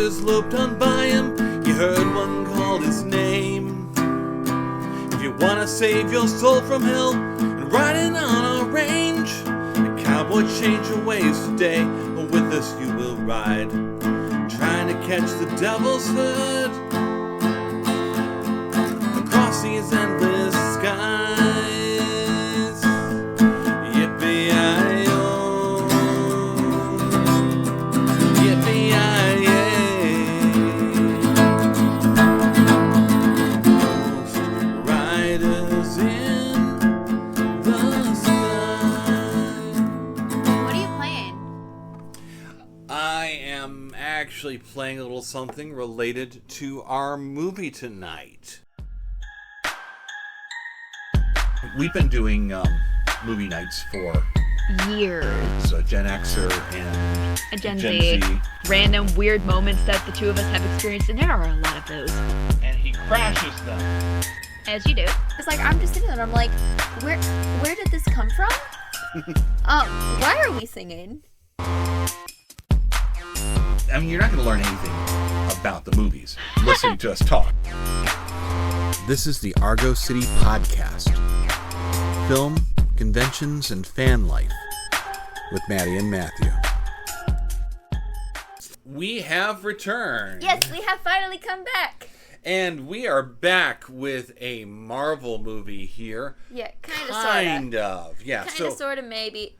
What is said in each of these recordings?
riders loped on by him. He heard one call his name. If you want to save your soul from hell and riding on a range, a cowboy, change your ways today, or with us you will ride, trying to catch the devil's hood across these endless skies. Yippee-yi-yo, yippee-yi-yay. Ghost riders in the sky. What are you playing? I am actually playing a little something related to our movie tonight. We've been doing movie nights for Years. a Gen Xer and A Gen Z. Random weird moments that the two of us have experienced, and there are a lot of those. And he crashes them. As you do. It's like, I'm just sitting there and I'm like, where did this come from? Why are we singing? I mean, you're not going to learn anything about the movies listening to us talk. This is the Argo City Podcast. Film, conventions, and fan life with Maddie and Matthew. We have returned. Yes, we have finally come back. And we are back with a Marvel movie here. Yeah, kind of, Yeah, Kind of, sort of, maybe.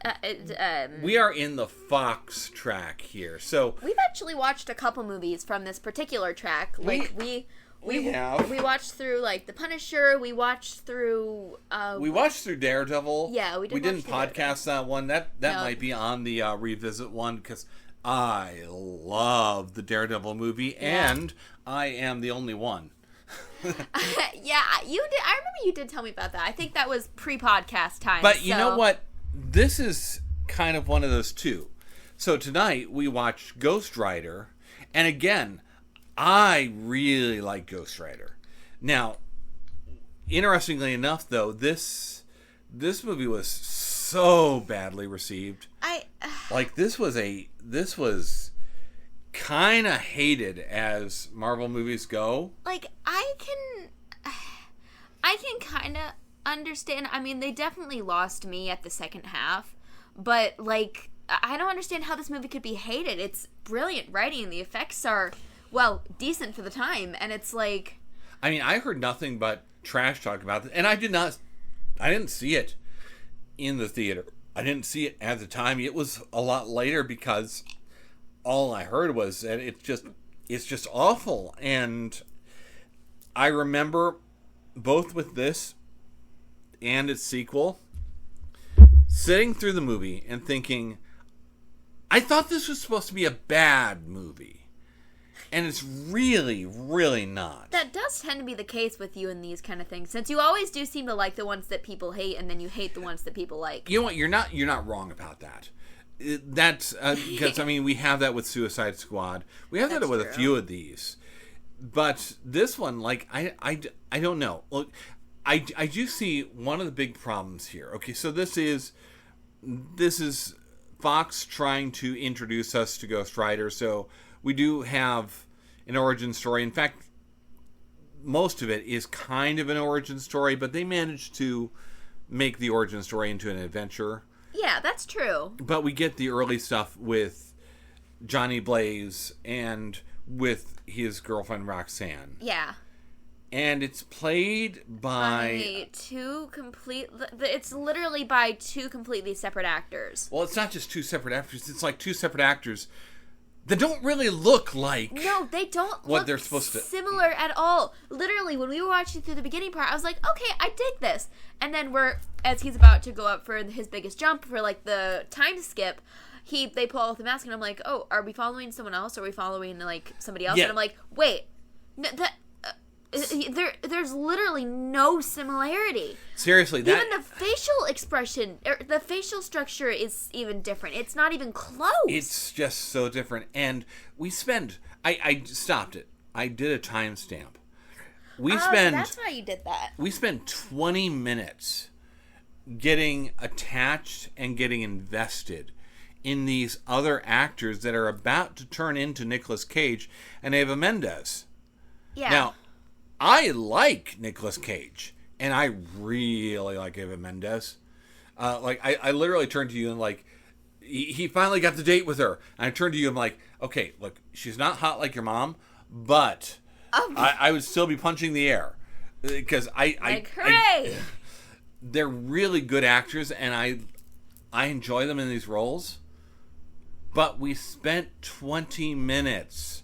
we are in the Fox track here. So We've actually watched a couple movies from this particular track. Like, we have. We watched through, like, The Punisher. We watched through... we watched through Daredevil. Yeah, we didn't watch podcast that one. That No. might be on the revisit one, because I love the Daredevil movie, Yeah. and I am the only one. Yeah, you did. I remember you did tell me about that. I think that was pre-podcast time. But you know what? This is kind of one of those two. So tonight we watched Ghost Rider, and again, I really like Ghost Rider. Now, interestingly enough, though, this movie was so badly received. Like, this was kind of hated as Marvel movies go. Like, I can kind of understand. I mean, they definitely lost me at the second half, but, like, I don't understand how this movie could be hated. It's brilliant writing. The effects are, well, decent for the time, and it's like... I mean, I heard nothing but trash talk about it, and I didn't see it in the theater. I didn't see it at the time. It was a lot later, because all I heard was that it's just awful. And I remember both with this and its sequel, sitting through the movie and thinking, I thought this was supposed to be a bad movie. And it's really, really not. That does tend to be the case with you in these kind of things, since you always do seem to like the ones that people hate, and then you hate the ones that people like. You know what? You're not wrong about that. That's because I mean, we have that with Suicide Squad. We have that with a few of these, but this one, like, I don't know. Look, I do see one of the big problems here. Okay, so this is Fox trying to introduce us to Ghost Rider. So we do have an origin story. In fact, most of it is kind of an origin story, but they managed to make the origin story into an adventure. Yeah, that's true. But we get the early stuff with Johnny Blaze and with his girlfriend Roxanne. Yeah. And it's played by it's literally by two completely separate actors. Well, it's not just two separate actors. It's like two separate actors that don't really look like... No, they don't what look they're supposed to... similar at all. Literally, when we were watching through the beginning part, I was like, okay, I dig this. And then as he's about to go up for his biggest jump for, like, the time skip, they pull off the mask, and I'm like, oh, are we following someone else? Are we following, like, somebody else? Yeah. And I'm like, wait, there's literally no similarity. Seriously, even the facial expression, the facial structure is even different. It's not even close. It's just so different. And we spend... I stopped it. I did a timestamp. So that's why you did that. We spent 20 minutes getting attached and getting invested in these other actors that are about to turn into Nicolas Cage and Eva Mendes. Yeah. Now, I like Nicolas Cage, and I really like Eva Mendes. I literally turned to you and like, he finally got the date with her. And I turned to you and I'm like, okay, look, she's not hot like your mom, but I would still be punching the air. Because they're really good actors, and I enjoy them in these roles. But we spent 20 minutes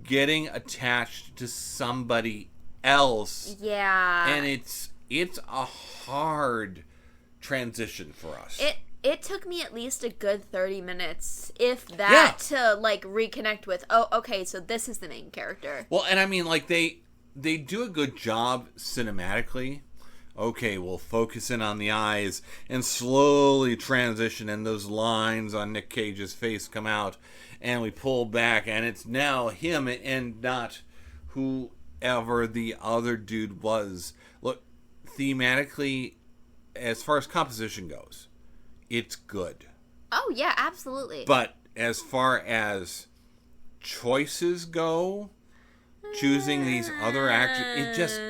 getting attached to somebody else. Yeah. And it's a hard transition for us. It took me at least a good 30 minutes, if that, to like reconnect with, oh, okay, so this is the main character. Well, and I mean, like, they do a good job cinematically. Okay, we'll focus in on the eyes and slowly transition, and those lines on Nick Cage's face come out, and we pull back, and it's now him and not whoever the other dude was. Look, thematically, as far as composition goes, it's good. Oh, yeah, absolutely. But as far as choices go, choosing these other actors, it just,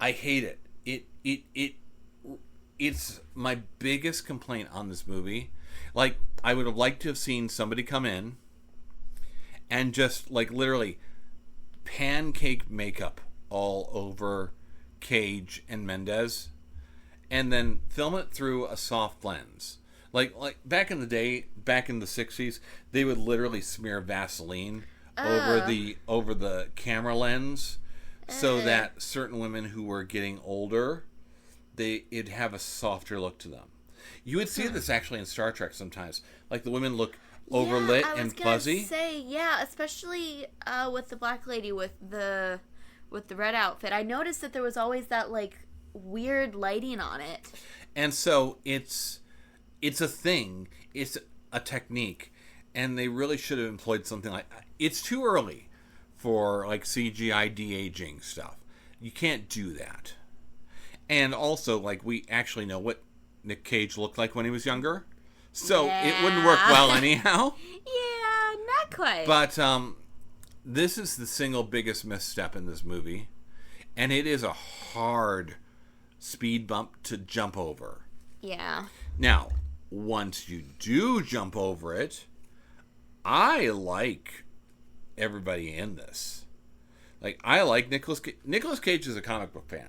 I hate it. It's my biggest complaint on this movie. Like, I would have liked to have seen somebody come in and just, like, literally pancake makeup all over Cage and Mendes, and then film it through a soft lens. Like back in the day, back in the 60s, they would literally smear Vaseline over the camera lens, so that certain women who were getting older, it'd have a softer look to them. You would see this actually in Star Trek sometimes. Like, the women look overlit and fuzzy. Yeah, especially with the black lady with the red outfit. I noticed that there was always that like weird lighting on it. And so it's a thing. It's a technique, and they really should have employed something like. It's too early for like CGI de-aging stuff. You can't do that. And also, like, we actually know what Nick Cage looked like when he was younger, so it wouldn't work well anyhow. Yeah, not quite. But this is the single biggest misstep in this movie, and it is a hard speed bump to jump over. Yeah. Now, once you do jump over it, I like everybody in this. Like, I like Nicolas Cage. Nicolas Cage is a comic book fan.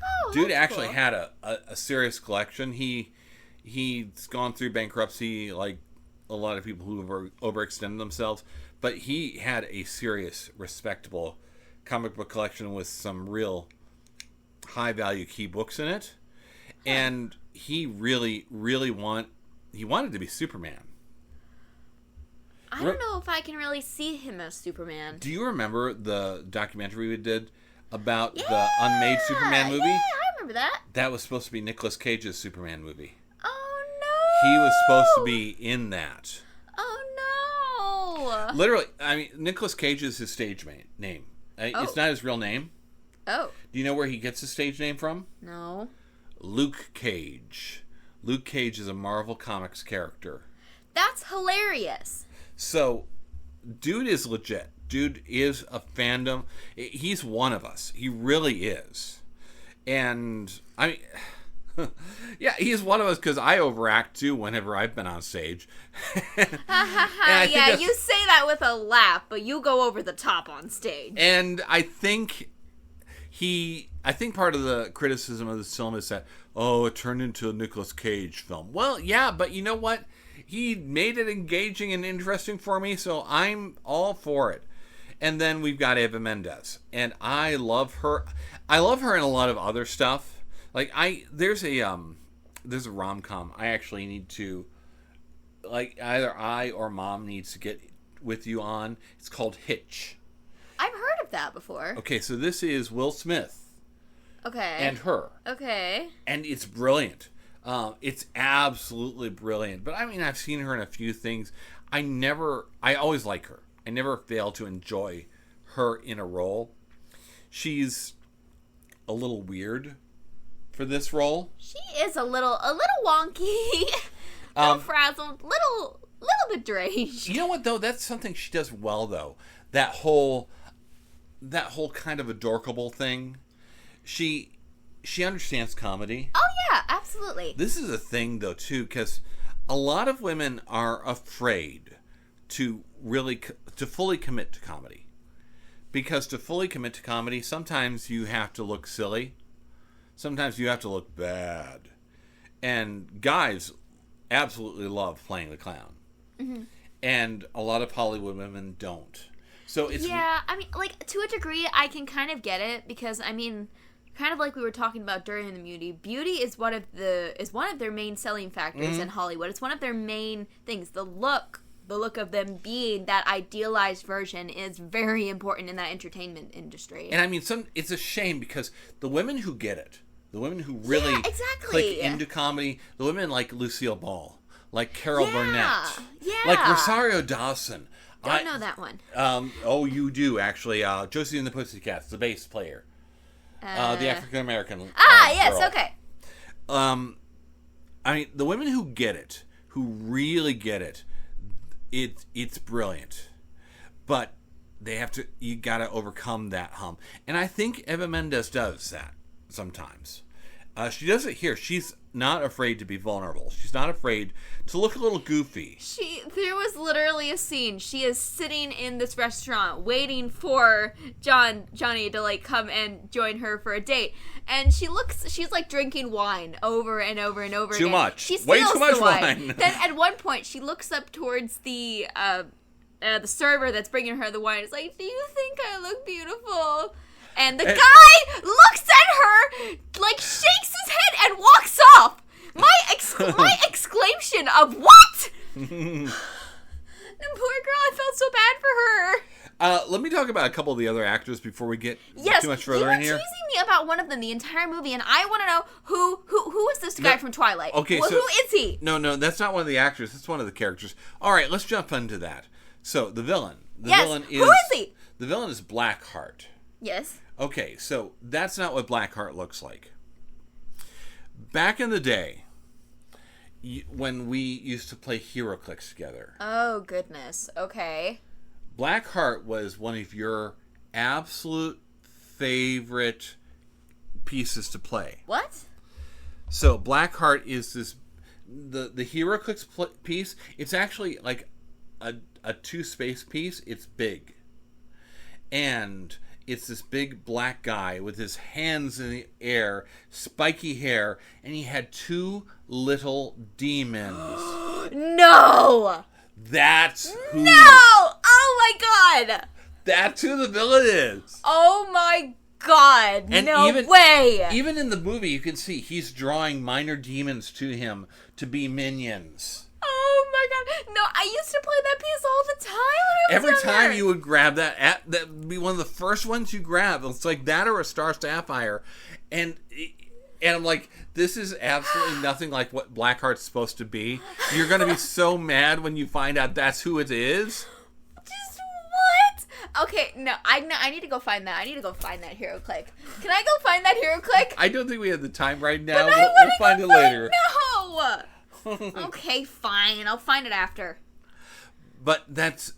Oh, Dude that's actually cool. had a serious collection. He's gone through bankruptcy like a lot of people who have overextended themselves, but he had a serious, respectable comic book collection with some real high value key books in it. And he really wanted to be Superman. I don't know if I can really see him as Superman. Do you remember the documentary we did about the unmade Superman movie? Yeah, I remember that. That was supposed to be Nicolas Cage's Superman movie. Oh, no. He was supposed to be in that. Oh, no. Literally, I mean, Nicolas Cage is his stage name. It's not his real name. Oh. Do you know where he gets his stage name from? No. Luke Cage. Luke Cage is a Marvel Comics character. That's hilarious. So, dude is legit. Dude is a fandom. He's one of us. He really is. And, I mean, yeah, he's one of us because I overact too whenever I've been on stage. Yeah, you say that with a laugh, but you go over the top on stage. And I think part of the criticism of this film is that, oh, it turned into a Nicolas Cage film. Well, yeah, but you know what? He made it engaging and interesting for me, so I'm all for it. And then we've got Eva Mendes, and I love her. I love her in a lot of other stuff. Like, there's a rom-com I actually need to, like, either I or Mom needs to get with you on. It's called Hitch. I've heard of that before. Okay, so this is Will Smith. Okay. And her. Okay. And it's brilliant. It's absolutely brilliant. But I mean, I've seen her in a few things. I always like her. I never fail to enjoy her in a role. She's a little weird for this role. She is a little wonky. little frazzled, little bit deranged. You know what though? That's something she does well though. That whole kind of adorkable thing. She understands comedy. Oh yeah, absolutely. This is a thing though too, because a lot of women are afraid to fully commit to comedy. Because to fully commit to comedy, sometimes you have to look silly. Sometimes you have to look bad. And guys absolutely love playing the clown. Mm-hmm. And a lot of Hollywood women don't. So it's... Yeah, I mean, like, to a degree, I can kind of get it. Because, I mean, kind of like we were talking about during the movie, beauty is one of their main selling factors in Hollywood. It's one of their main things. The look of them being that idealized version is very important in that entertainment industry. And I mean, it's a shame because the women who get it, the women who really click into comedy, the women like Lucille Ball, like Carol Burnett, like Rosario Dawson. Don't know that one. Oh, you do actually. Josie and the Pussycats, the bass player, the African American. Yes, girl. Okay. I mean, the women who get it, who really get it. It's brilliant, but you gotta overcome that hump, and I think Eva Mendes does that sometimes. She does it here. She's not afraid to be vulnerable. She's not afraid to look a little goofy. There was literally a scene. She is sitting in this restaurant waiting for Johnny to like come and join her for a date. And she's like drinking wine over and over and over again. Too much. She steals Way too much the wine. wine. Then at one point she looks up towards the server that's bringing her the wine. It's like, do you think I look beautiful? And the guy looks at her, like shakes his head and walks off. My exclamation of what? The poor girl, I felt so bad for her. Let me talk about a couple of the other actors before we get too much further in here. You were teasing me about one of them the entire movie, and I want to know who is this guy from Twilight? Okay, who is he? No, that's not one of the actors. That's one of the characters. All right, let's jump into that. So the villain. Who is he? The villain is Blackheart. Yes. Okay, so that's not what Blackheart looks like. Back in the day, when we used to play HeroClix together. Oh, goodness. Okay. Blackheart was one of your absolute favorite pieces to play. What? So Blackheart is the HeroClix piece. It's actually like a 2-space piece. It's big. And it's this big black guy with his hands in the air, spiky hair, and he had 2 little demons. No! That's who... No! Oh my god! That's who the villain is! Oh my god! And no way! Even in the movie, you can see he's drawing minor demons to him to be minions. Oh my god! No, I used to play that piece all the time when I was Every younger. time you would grab that would be one of the first ones you grab. It's like that or a Star Sapphire. And I'm like, this is absolutely nothing like what Blackheart's supposed to be. You're going to be so mad when you find out that's who it is. Just what? Okay, no, I need to go find that. I need to go find that HeroClix. Can I go find that HeroClix? I don't think we have the time right now. But we'll find it later. No! Okay, fine. I'll find it after. But that's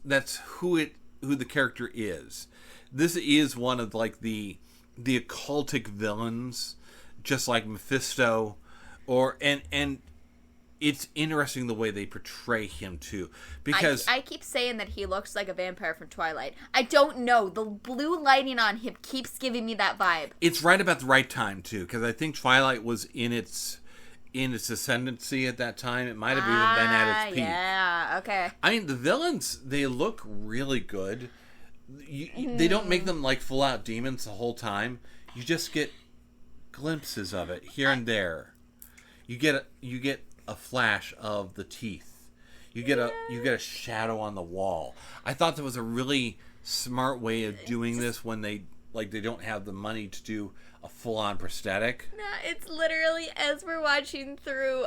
who the character is. This is one of like the occultic villains, just like Mephisto, and it's interesting the way they portray him too. Because I keep saying that he looks like a vampire from Twilight. I don't know. The blue lighting on him keeps giving me that vibe. It's right about the right time too, because I think Twilight was in its ascendancy at that time. It might have even been at its peak. Yeah, okay. I mean, the villains, they look really good. They don't make them like full out demons the whole time. You just get glimpses of it here and there. You get a flash of the teeth. You get a shadow on the wall. I thought that was a really smart way of doing this when they don't have the money to do a full-on prosthetic. No, it's literally as we're watching through.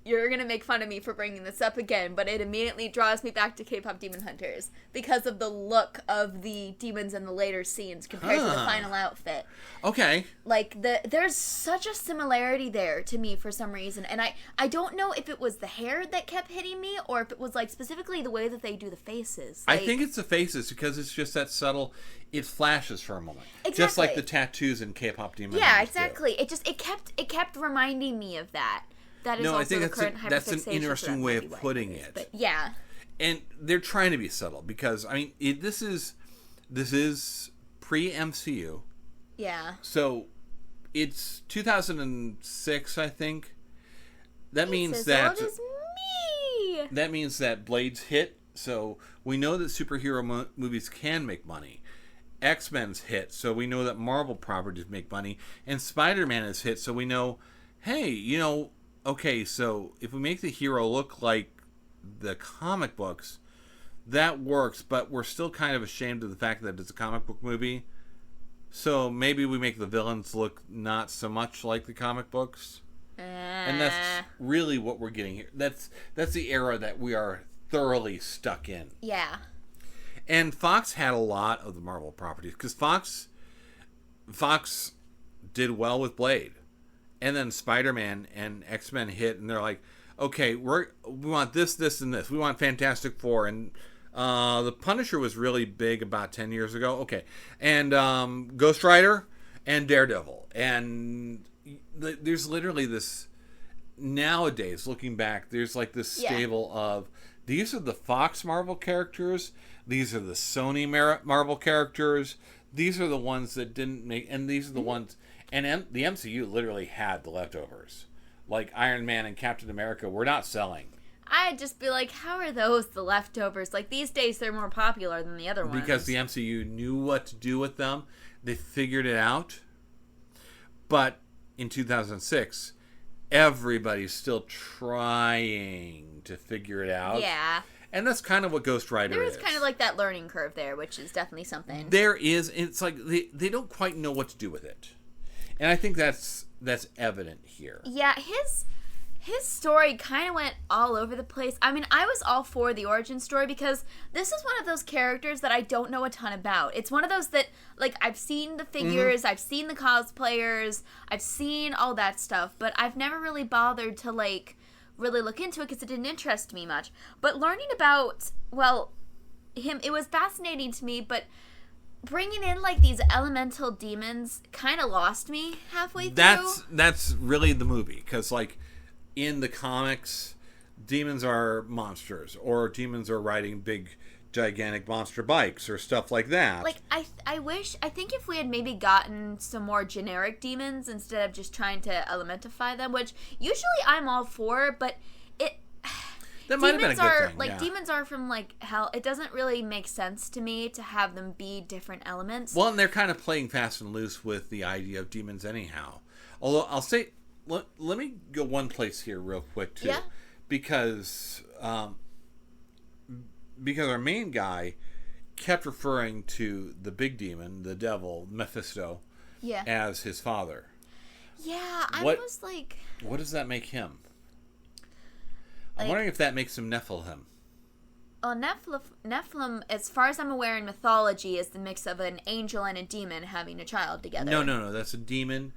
You're gonna make fun of me for bringing this up again, but it immediately draws me back to K-pop Demon Hunters because of the look of the demons in the later scenes compared to the final outfit. Okay. Like there's such a similarity there to me for some reason, and I don't know if it was the hair that kept hitting me or if it was like specifically the way that they do the faces. Like, I think it's the faces because it's just that subtle. It flashes for a moment, exactly. Just like the tattoos in K-pop Demon. Yeah, exactly. Do. It kept reminding me of that. That is no, also I think the current that's an interesting way of putting it. But yeah, and they're trying to be subtle because I mean this is pre-MCU. Yeah. So it's 2006, I think. That means as that old as me. That means that Blade's hit. So we know that superhero movies can make money. X-Men's hit, so we know that Marvel properties make money. And Spider-Man is hit, so we know, hey, okay, so if we make the hero look like the comic books, that works, but we're still kind of ashamed of the fact that it's a comic book movie. So maybe we make the villains look not so much like the comic books. And that's really what we're getting here. That's the era that we are thoroughly stuck in. Yeah. And Fox had a lot of the Marvel properties because Fox did well with Blade, and then Spider-Man and X-Men hit, and they're like, okay, we want this, and this. We want Fantastic Four, and the Punisher was really big about 10 years ago. Okay, and Ghost Rider and Daredevil, and there's literally this. Nowadays, looking back, there's like this stable of these are the Fox Marvel characters. These are the Sony Marvel characters. These are the ones that didn't make... And these are the ones... And the MCU literally had the leftovers. Like Iron Man and Captain America were not selling. I'd just be like, how are those the leftovers? Like, these days they're more popular than the other ones. Because the MCU knew what to do with them. They figured it out. But in 2006, everybody's still trying to figure it out. Yeah. And that's kind of what Ghost Rider is. There is kind of like that learning curve there, which is definitely something. There is. It's like they don't quite know what to do with it. And I think that's evident here. Yeah, his story kind of went all over the place. I mean, I was all for the origin story because this is one of those characters that I don't know a ton about. It's one of those that, like, I've seen the figures, I've seen the cosplayers, I've seen all that stuff, but I've never really bothered to, like, really look into it because it didn't interest me much. But learning about, well, him, it was fascinating to me, but bringing in, like, these elemental demons kind of lost me halfway through. That's really the movie, because, like, in the comics, demons are monsters, or demons are riding big, gigantic monster bikes, or stuff like that. Like, I think if we had maybe gotten some more generic demons instead of just trying to elementify them, which usually I'm all for, but that might have been a good thing. Like, yeah. Demons are from, like, hell. It doesn't really make sense to me to have them be different elements. Well, and they're kind of playing fast and loose with the idea of demons anyhow. Although, I'll say, let me go one place here real quick, too. Yeah. Because our main guy kept referring to the big demon, the devil, Mephisto, as his father. Yeah, I was like... What does that make him? I'm wondering if that makes him Nephilim. Well, Nephilim, as far as I'm aware in mythology, is the mix of an angel and a demon having a child together. No. That's a demon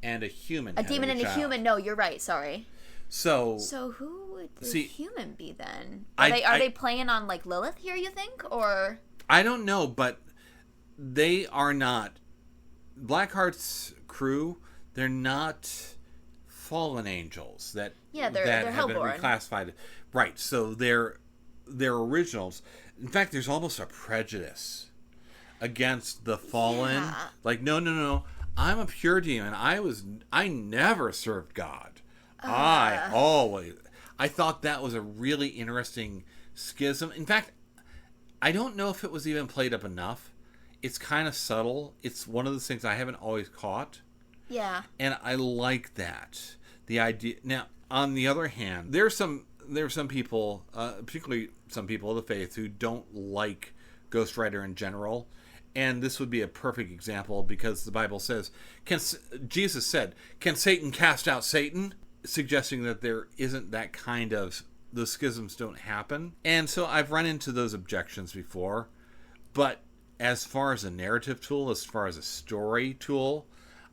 and a human. A demon and a human. No, you're right. Sorry. So who would the human be then? Are they playing on, like, Lilith here, you think? Or I don't know, but they are not. Blackheart's crew, they're not fallen angels that they're have been Hellborn. reclassified. Right, so they're originals. In fact, there's almost a prejudice against the fallen. Yeah. Like, no. I'm a pure demon. I never served God. I thought that was a really interesting schism. In fact, I don't know if it was even played up enough. It's kind of subtle. It's one of those things I haven't always caught. Yeah. And I like that. The idea. Now, on the other hand, there are some people, particularly some people of the faith, who don't like Ghost Rider in general. And this would be a perfect example because the Bible says, Jesus said, "Can Satan cast out Satan?" Suggesting that there isn't that kind of, those schisms don't happen. And so I've run into those objections before. But as far as a narrative tool, as far as a story tool,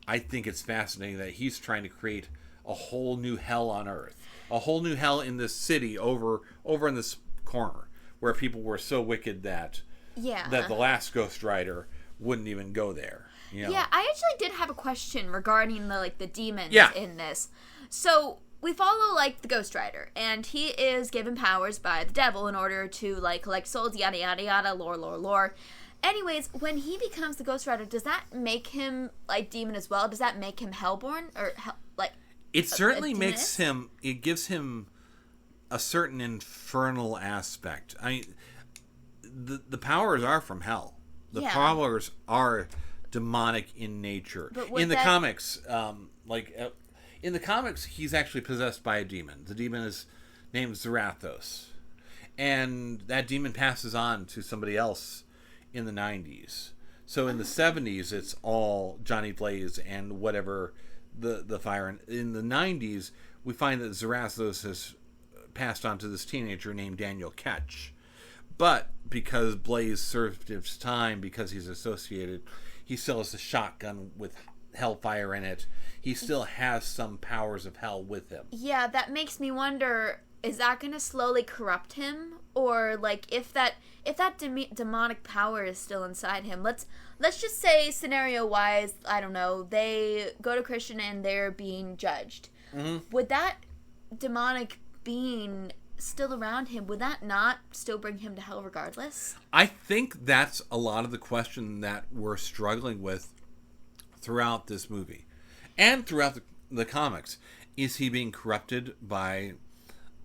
I think it's fascinating that he's trying to create a whole new hell on earth. A whole new hell in this city over in this corner where people were so wicked that the last Ghost Rider wouldn't even go there. You know? Yeah, I actually did have a question regarding the demons in this. So we follow the Ghost Rider, and he is given powers by the devil in order to collect souls, yada yada yada, lore. Anyways, when he becomes the Ghost Rider, does that make him demon as well? Does that make him hellborn or It certainly makes him. It gives him a certain infernal aspect. I mean, the powers are from hell. The powers are demonic in nature. In the comics, in the comics, he's actually possessed by a demon. The demon is named Zarathos, and that demon passes on to somebody else in the 90s. So in the 70s, it's all Johnny Blaze and whatever the fire. In the 90s, we find that Zarathos has passed on to this teenager named Daniel Ketch. But because Blaze served his time, because he's associated, he still has a shotgun with hellfire in it. He still has some powers of hell with him. Yeah, that makes me wonder, is that going to slowly corrupt him? Or if that demonic power is still inside him, let's just say, scenario wise, I don't know, they go to Christian and they're being judged. Mm-hmm. Would that demonic being still around him, would that not still bring him to hell regardless? I think that's a lot of the question that we're struggling with throughout this movie and throughout the comics. Is he being corrupted by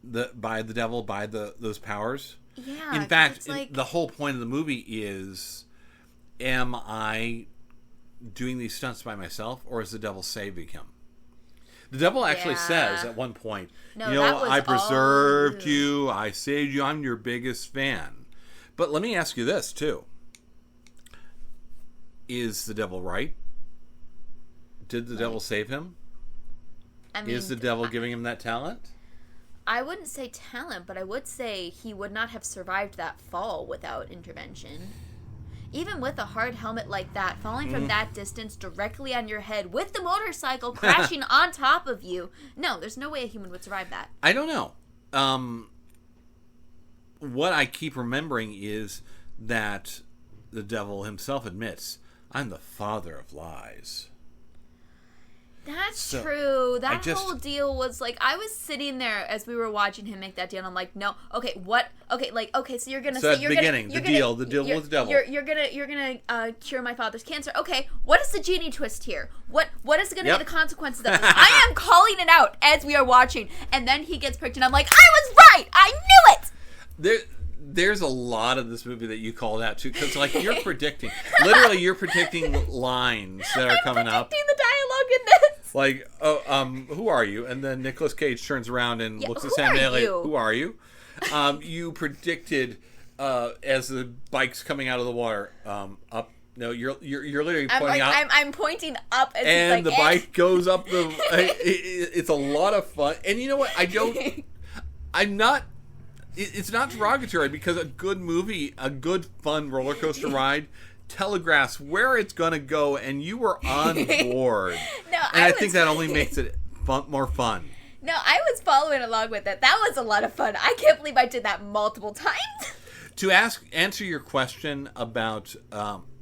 the devil, by those powers? Yeah. In fact, the whole point of the movie is, am I doing these stunts by myself, or is the devil saving him? The devil actually says at one point, I preserved you, I saved you, I'm your biggest fan. But let me ask you this, too. Is the devil right? Did the devil save him? I mean, is the devil giving him that talent? I wouldn't say talent, but I would say he would not have survived that fall without intervention. Even with a hard helmet like that, falling from that distance directly on your head with the motorcycle crashing on top of you. No, there's no way a human would survive that. I don't know. What I keep remembering is that the devil himself admits, I'm the father of lies. That's true. That whole deal was I was sitting there as we were watching him make that deal, and I'm like, no, okay, what? Okay, so you're gonna say, you're beginning, gonna, the deal with the devil. You're gonna cure my father's cancer. Okay, what is the genie twist here? What is gonna be the consequences of this? I am calling it out as we are watching, and then he gets pricked, and I'm like, I was right! I knew it! There's a lot of this movie that you called out too, because you're predicting, literally you're predicting lines that are coming up. I'm predicting the dialogue in this. Who are you? And then Nicolas Cage turns around and looks at Sam Neill. Who are you? You predicted as the bike's coming out of the water, up. No, you're literally pointing up. I'm pointing up, and the bike goes up the. It's a lot of fun, and you know what? I'm not. It's not derogatory, because a good movie, a good fun roller coaster ride, telegraphs where it's going to go, and you were on board. I think that only makes it more fun. No, I was following along with it. That was a lot of fun. I can't believe I did that multiple times. To answer your question about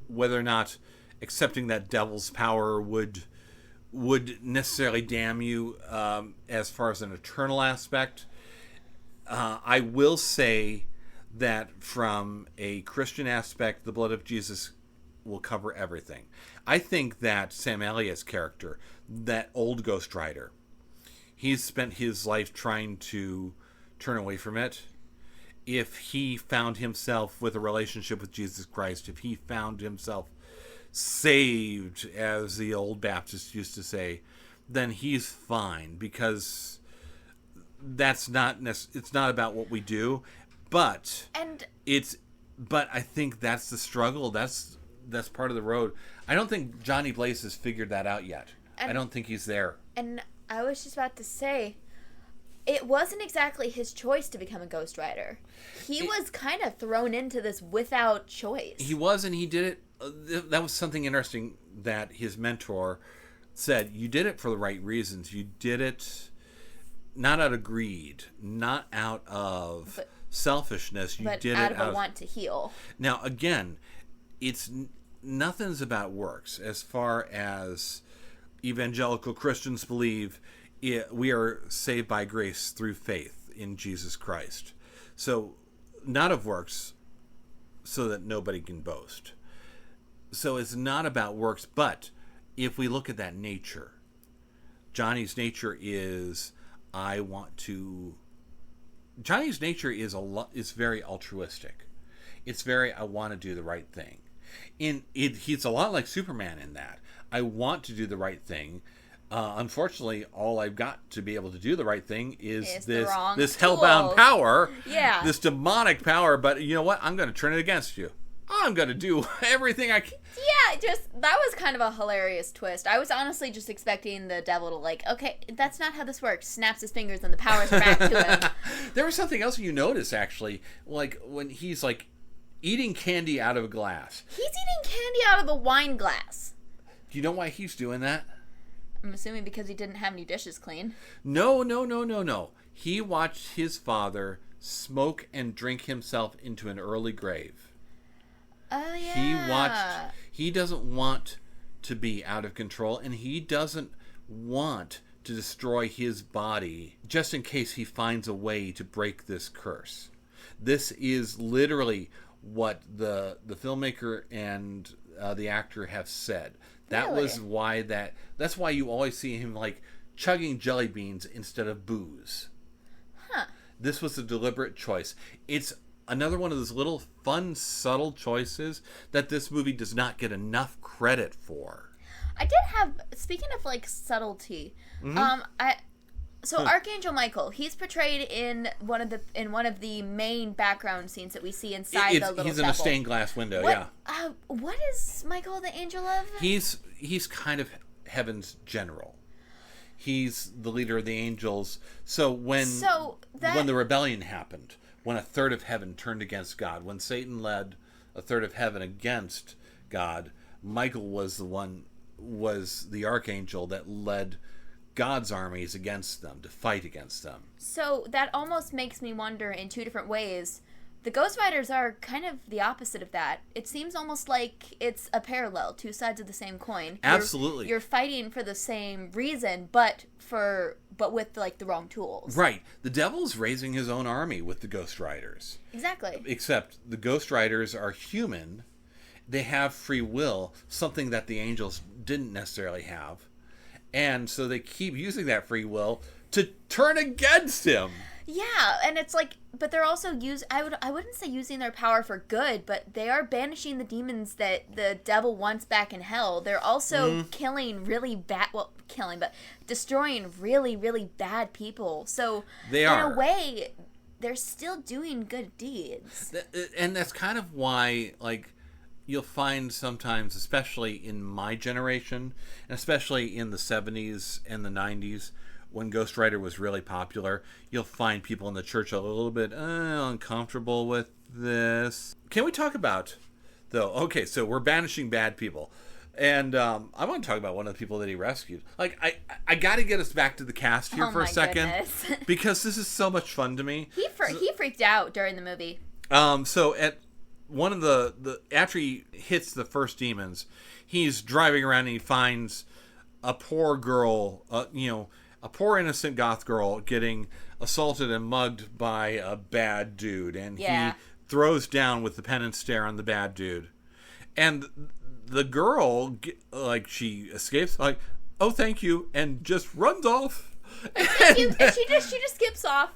whether or not accepting that devil's power would necessarily damn you as far as an eternal aspect, I will say that from a Christian aspect, the blood of Jesus will cover everything. I think that Sam Elliott's character, that old Ghost Rider, he's spent his life trying to turn away from it. If he found himself with a relationship with Jesus Christ, if he found himself saved, as the old Baptists used to say, then he's fine, because it's not about what we do, but I think that's the struggle. That's that's part of the road. I don't think Johnny Blaze has figured that out yet. I don't think he's there. And I was just about to say, it wasn't exactly his choice to become a Ghost Rider. He was kind of thrown into this without choice. He was, and he did it. That was something interesting that his mentor said. You did it for the right reasons. You did it not out of greed, not out of selfishness. You did out it of a want to heal. Now, again, it's nothing's about works. As far as evangelical Christians believe, we are saved by grace through faith in Jesus Christ. So, not of works, so that nobody can boast. So it's not about works, but if we look at that nature, Johnny's nature is Johnny's nature is very altruistic. It's very, I want to do the right thing. He's a lot like Superman in that. I want to do the right thing. Unfortunately, all I've got to be able to do the right thing is this hellbound power, this demonic power. But you know what? I'm going to turn it against you. I'm going to do everything I can. Yeah, that was kind of a hilarious twist. I was honestly just expecting the devil to okay, that's not how this works. Snaps his fingers and the powers are back to him. There was something else you notice, actually, when he's eating candy out of a glass. He's eating candy out of the wine glass. Do you know why he's doing that? I'm assuming because he didn't have any dishes clean. No. He watched his father smoke and drink himself into an early grave. Oh, yeah. He doesn't want to be out of control, and he doesn't want to destroy his body just in case he finds a way to break this curse. This is literally what the filmmaker and the actor have said. That really? Was why that's why you always see him chugging jelly beans instead of booze. Huh. This was a deliberate choice. It's another one of those little fun, subtle choices that this movie does not get enough credit for. I did have, speaking of subtlety, Archangel Michael, he's portrayed in one of the main background scenes that we see inside the little He's chapel. In a stained glass window, yeah. What is Michael the angel of? He's kind of heaven's general. He's the leader of the angels. So when the rebellion happened, when a third of heaven turned against God, when Satan led a third of heaven against God, Michael was the archangel that led God's armies against them, to fight against them. So that almost makes me wonder in two different ways. The Ghost Riders are kind of the opposite of that. It seems almost like it's a parallel, two sides of the same coin. Absolutely. You're fighting for the same reason, but with the wrong tools. Right. The devil's raising his own army with the Ghost Riders. Exactly. Except the Ghost Riders are human. They have free will, something that the angels didn't necessarily have. And so they keep using that free will to turn against him. Yeah, and it's but they're also I wouldn't say using their power for good, but they are banishing the demons that the devil wants back in hell. They're also killing really bad, but destroying really, really bad people. So in a way, they're still doing good deeds. And that's kind of why, you'll find sometimes, especially in my generation, and especially in the 70s and the 90s, when Ghost Rider was really popular, you'll find people in the church a little bit uncomfortable with this. Can we talk about, though, okay, so we're banishing bad people. And I want to talk about one of the people that he rescued. I got to get us back to the cast here for a second. Because this is so much fun to me. He freaked out during the movie. So at one of the after he hits the first demons, he's driving around and he finds a poor girl, a poor innocent goth girl getting assaulted and mugged by a bad dude. And he throws down with the pen and stare on the bad dude. And the girl, she escapes, oh, thank you, and just runs off. And she just skips off.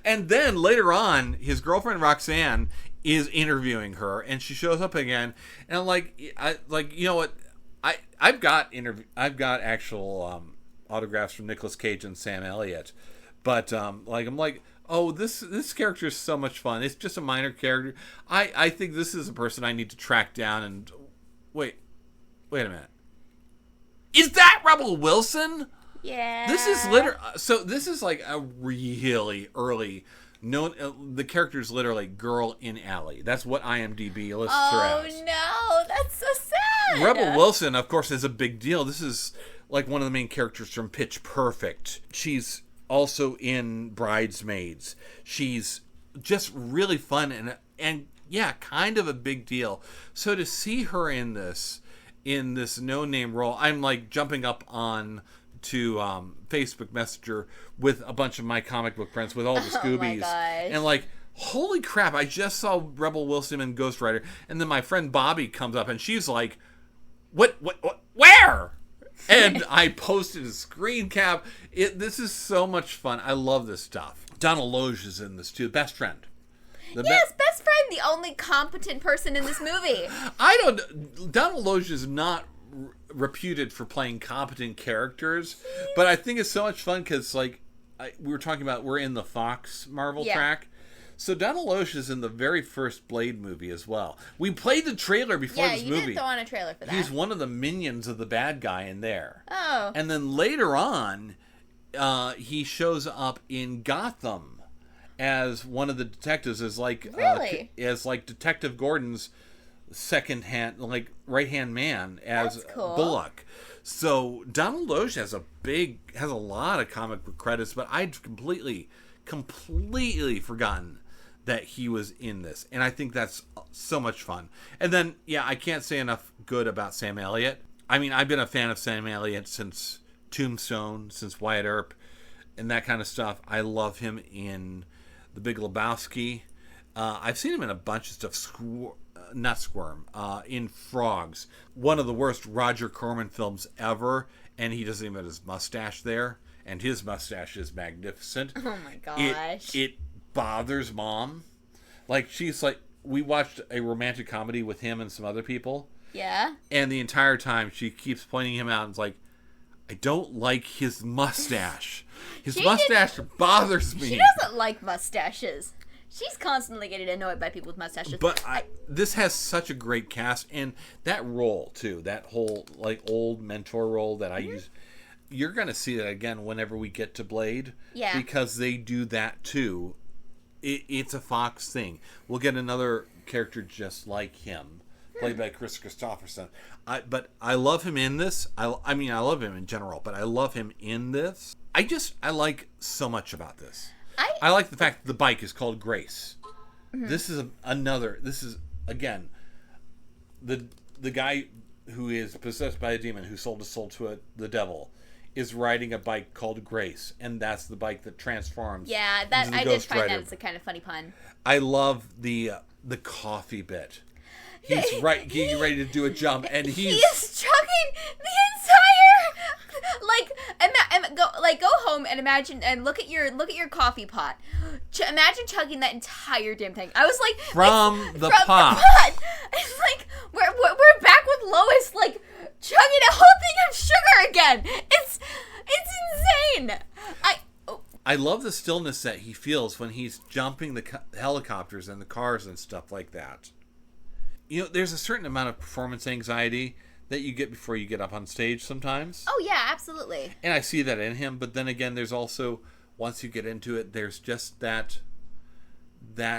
And then later on, his girlfriend Roxanne is interviewing her, and she shows up again. And I'm you know what? I've got actual autographs from Nicolas Cage and Sam Elliott, but I'm oh, this character is so much fun. It's just a minor character. I think this is a person I need to track down and Wait a minute. Is that Rebel Wilson? Yeah. This is like a really early known. The character is literally Girl in Alley. That's what IMDb lists her as. Oh no, that's so sad. Rebel Wilson, of course, is a big deal. This is like one of the main characters from Pitch Perfect. She's also in Bridesmaids. She's just really fun and yeah, kind of a big deal. So to see her in this no-name role, I'm like jumping up on to Facebook Messenger with a bunch of my comic book friends with all the Scoobies. Oh my gosh. And like, holy crap, I just saw Rebel Wilson in Ghost Rider. And then my friend Bobby comes up and she's like, what where? And I posted a screen cap. This is so much fun. I love this stuff. Donald Loge is in this too. Best friend. Best friend, the only competent person in this movie. Donald Loge is not reputed for playing competent characters, but I think it's so much fun because we were talking about, we're in the Fox Marvel track. So Donald Loge is in the very first Blade movie as well. We played the trailer before this movie. Yeah, you did throw on a trailer for that. He's one of the minions of the bad guy in there. Oh. And then later on, he shows up in Gotham as one of the detectives, as really? As Detective Gordon's right-hand man as cool. Bullock. So Donald Loge has a lot of comic book credits, but I'd completely forgotten that he was in this. And I think that's so much fun. And then, yeah, I can't say enough good about Sam Elliott. I mean, I've been a fan of Sam Elliott since Tombstone, since Wyatt Earp, and that kind of stuff. I love him in The Big Lebowski. I've seen him in a bunch of stuff. In Frogs, one of the worst Roger Corman films ever, and he doesn't even have his mustache there, and his mustache is magnificent. Oh my gosh. It bothers Mom. We watched a romantic comedy with him and some other people. Yeah. And the entire time she keeps pointing him out and it's like, I don't like his mustache. His mustache bothers me. She doesn't like mustaches. She's constantly getting annoyed by people with mustaches. But this has such a great cast, and that role too, that whole old mentor role that I use, you're going to see that again whenever we get to Blade. Yeah. Because they do that too. It's a Fox thing. We'll get another character just like him, played by Chris Christopherson. But I love him in this. I mean, I love him in general, but I love him in this. I like so much about this. I like the fact that the bike is called Grace. Mm-hmm. This is again the guy who is possessed by a demon who sold his soul to the devil is riding a bike called Grace, and that's the bike that transforms. Yeah, I did find that as a kind of funny pun. I love the coffee bit. He's getting ready to do a jump, and he's chugging the entire go home and imagine and look at your coffee pot. Imagine chugging that entire damn thing. I was like, from the pot. It's like we're back with Lois, chugging a whole thing of sugar again. It's insane. I love the stillness that he feels when he's jumping the helicopters and the cars and stuff like that. You know, there's a certain amount of performance anxiety that you get before you get up on stage sometimes. Oh, yeah, absolutely. And I see that in him, but then again, there's also, once you get into it, there's just that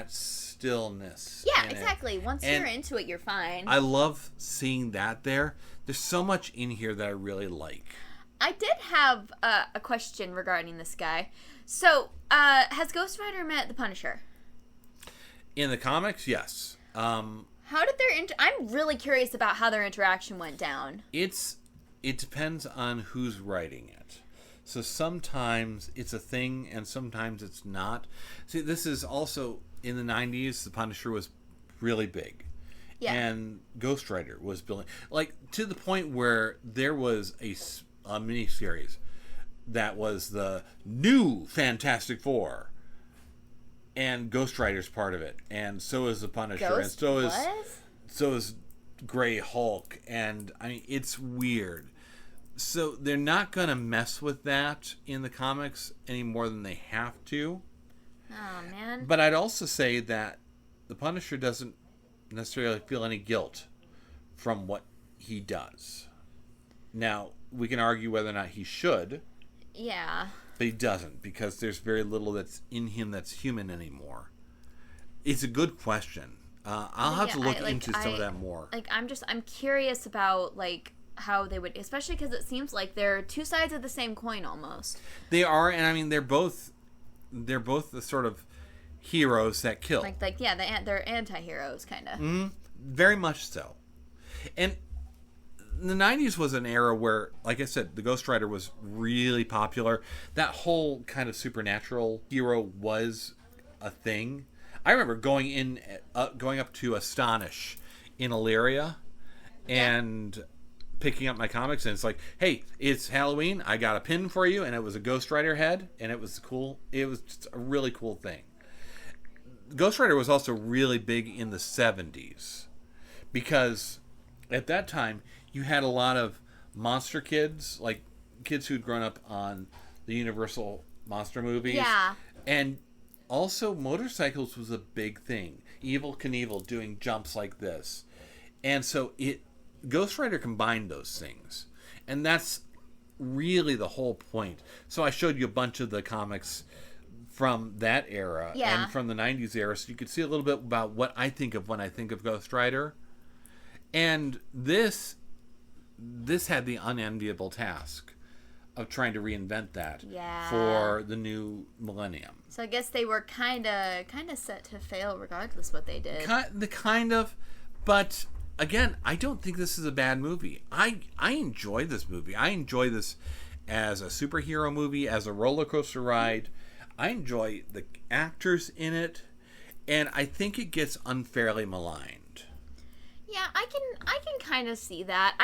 stillness. Yeah, exactly. Once you're into it, you're fine. I love seeing that there. There's so much in here that I really like. I did have a question regarding this guy. So, has Ghost Rider met the Punisher? In the comics, yes. How did I'm really curious about how their interaction went down. It depends on who's writing it. So sometimes it's a thing and sometimes it's not. See, this is also in the 90s, the Punisher was really big. Yeah. And Ghost Rider was building, to the point where there was a miniseries that was the new Fantastic Four. And Ghost Rider's part of it, and so is the Punisher, and so is Grey Hulk, and I mean it's weird. So they're not gonna mess with that in the comics any more than they have to. Oh man! But I'd also say that the Punisher doesn't necessarily feel any guilt from what he does. Now, we can argue whether or not he should. Yeah. But he doesn't, because there's very little that's in him that's human anymore. It's a good question. I'll have to look into some of that more. Like, I'm curious about, like, how they would, especially because it seems like they're two sides of the same coin almost. They are, and I mean, they're both the sort of heroes that kill. Like yeah, they're anti-heroes, kind of. Mm-hmm. Very much so. And the 90s was an era where, like I said, the Ghost Rider was really popular. That whole kind of supernatural hero was a thing. I remember going up to Astonish in Illyria and picking up my comics, and it's like, hey, it's Halloween, I got a pin for you, and it was a Ghost Rider head, and it was cool. It was just a really cool thing. Ghost Rider was also really big in the 70s, because at that time you had a lot of monster kids, like kids who'd grown up on the Universal monster movies. Yeah. And also motorcycles was a big thing. Evel Knievel doing jumps like this. And so Ghost Rider combined those things. And that's really the whole point. So I showed you a bunch of the comics from that era and from the 90s era, so you could see a little bit about what I think of when I think of Ghost Rider. And this had the unenviable task of trying to reinvent that for the new millennium. So I guess they were kind of set to fail regardless what they did. But again, I don't think this is a bad movie. I enjoy this movie. I enjoy this as a superhero movie, as a roller coaster ride. I enjoy the actors in it, and I think it gets unfairly maligned. Yeah, I can kind of see that.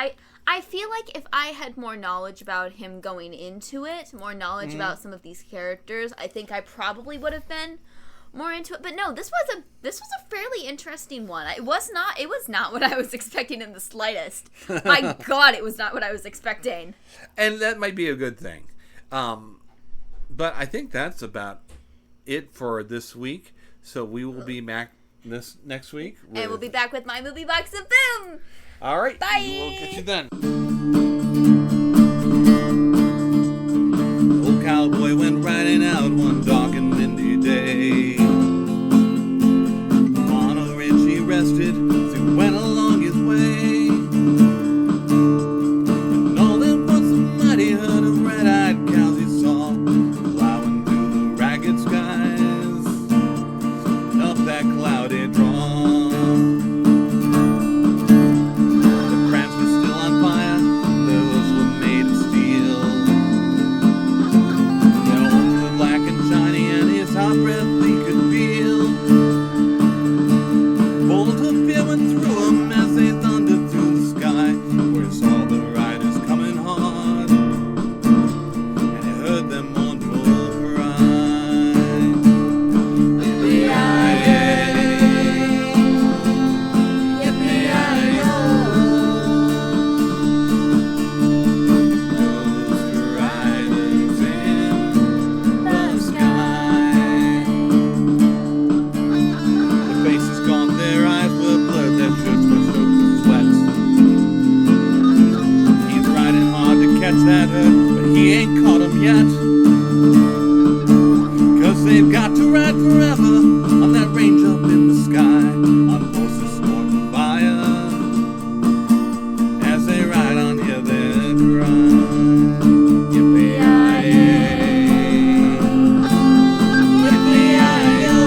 I feel like if I had more knowledge about him going into it, more knowledge about some of these characters, I think I probably would have been more into it. But no, this was a fairly interesting one. It was not what I was expecting in the slightest. My God, it was not what I was expecting. And that might be a good thing. But I think that's about it for this week. So we will be back this next week. And we'll be back with my movie box of boom. All right. Bye. We'll catch you then. Old cowboy went riding out one dark and windy day. On a ridge he rested as he went along his way. And all at once a mighty herd of red-eyed cows he saw plowing through the ragged skies up that cloudy draw. Breath he could feel. Bolt of fear went through him as they thundered through the sky, where he saw the riders coming hard, and he heard them mournful cry. Yippee-yi-yay, yippee-yi-yo. Those riders in the sky. Their eyes were blurred, their shirts were soaked with sweat. He's riding hard to catch that herd, but he ain't caught 'em yet. 'Cause they've got to ride forever on that range up in the sky, on horses snorting fire, as they ride on hear their cry. Yippee-yi-yay, yippee-yi-yo.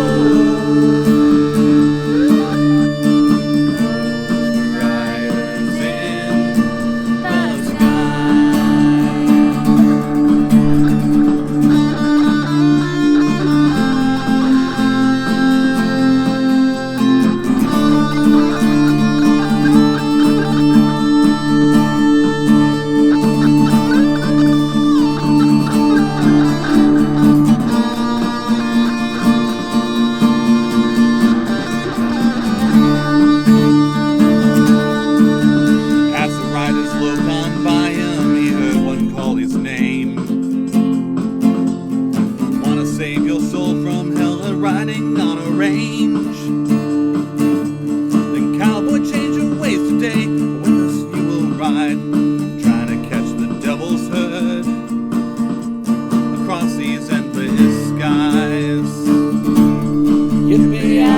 Riding on a range. Then cowboy, change your ways today. With us you will Get me